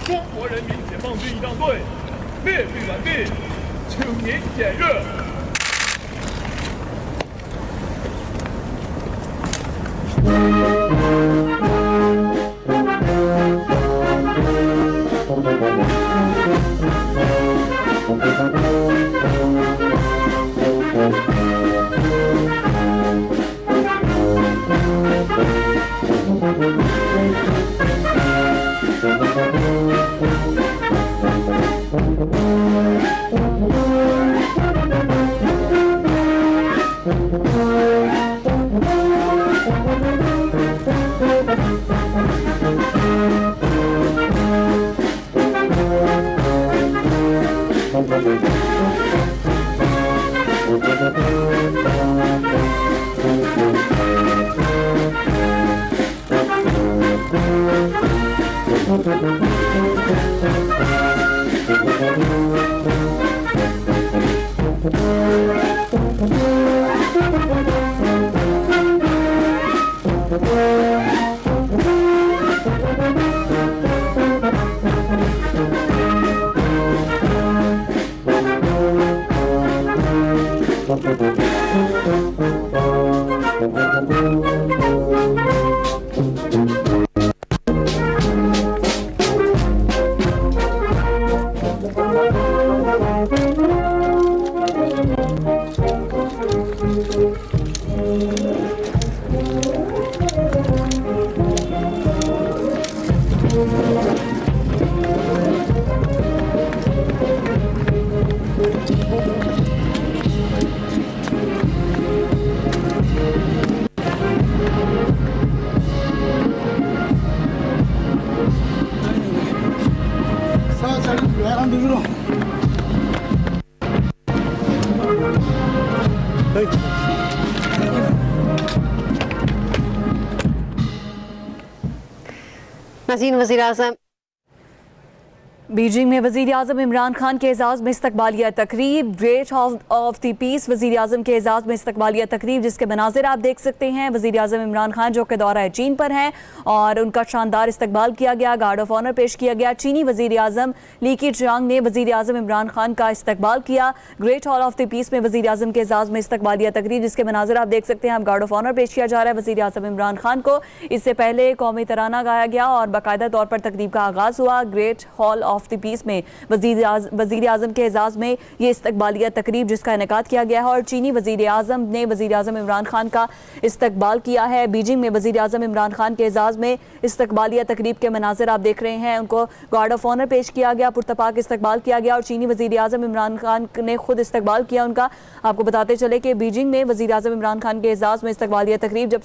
中国人民解放军仪仗队列队完毕，请您检阅。नाज़रीन, वज़ीर आज़म बीजिंग में वज़ीर आज़म इमरान खान के एज़ाज़ में istaqbaliya तकरीब, ग्रेट ऑफ द पीस वज़ीर आज़म के एज़ाज़ में istaqbaliya तकरीब, जिसके मनाज़िर आप देख सकते हैं। वज़ीर आज़म इमरान खान जो कि दौरा चीन पर हैं और उनका शानदार इस्तकबाल किया गया, गार्ड ऑफ ऑनर पेश किया गया। चीनी वज़ीर आज़म ली कीचियांग ने वज़ीर आज़म इमरान खान का इस्तकबाल किया। Great Hall of the Peace में वज़ीर आज़म के एज़ाज़ में istaqbaliya तकरीब, जिसके मनाज़िर आप देख सकते हैं। अब गार्ड ऑफ ऑनर पेश किया जा रहा है वज़ीर आज़म इमरान खान को। इससे पहले कौमी तराना गाया गया और बाकायदा तौर पर तकरीब का आगाज़ हुआ। Great Hall of the Peace में वज़ीर आज़म के एज़ाज़ में ये istaqbaliya तकरीब जिसका इनेकाद किया गया है और चीनी वज़ीर आज़म ने वज़ीर आज़म इमरान खान का इस्तकबाल किया है। बीजिंग में वज़ीर आज़म इमरान खान के एज़ाज़ में istaqbaliya तकरीब के मनाज़िर आप देख रहे हैं। उनको गार्ड ऑफ ऑनर पेश किया गया, पुरतपाक इस्तकबाल किया गया और चीनी वज़ीर आज़म इमरान खान ने खुद इस्तकबाल किया उनका। आपको बताते चले कि बीजिंग में वज़ीर आज़म इमरान खान के एज़ाज़ में istaqbaliya तकरीब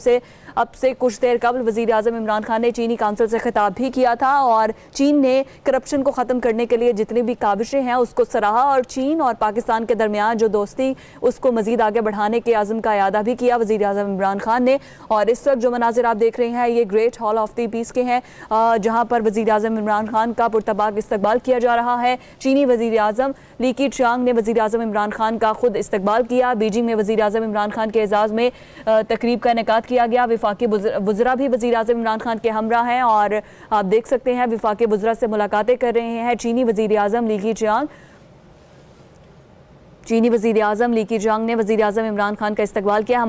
अब से कुछ देर कबल वज़ीर आज़म इमरान खान ने चीनी काउंसिल से खिताब भी किया था और चीन ने करप्शन को ख़त्म करने के लिए जितनी भी काविशें हैं उसको सराहा और चीन और पाकिस्तान के दरमियान जो दोस्ती उसको मज़ीद आगे बढ़ाने के आज़म का इयादा भी किया वज़ीर आज़म इमरान खान ने। और इस वक्त जो मनाज़िर आप देख रहे हैं ये Great Hall of the Peace के हैं, जहाँ पर वज़ीर आज़म इमरान खान का पुरतबाक इस्तकबाल किया जा रहा है। चीनी वज़ीर आज़म ली कीचियांग ने वज़ीर आज़म इमरान खान का खुद इस्तकबाल किया। बीजिंग में वज़ीर आज़म इमरान खान के एज़ाज़ में तकरीब का इनेकाद किया गया। विफाकी वज़रा भी वज़ीर आज़म इमरान खान के हमरा हैं और आप देख सकते हैं विफाकी वज़रा से मुलाकातें कर रहे हैं चीनी वज़ीर आज़म ली कीचियांग। चीनी वज़ीर आज़म ली कीचियांग ने वज़ीर आज़म इमरान खान का इस्तकबाल किया।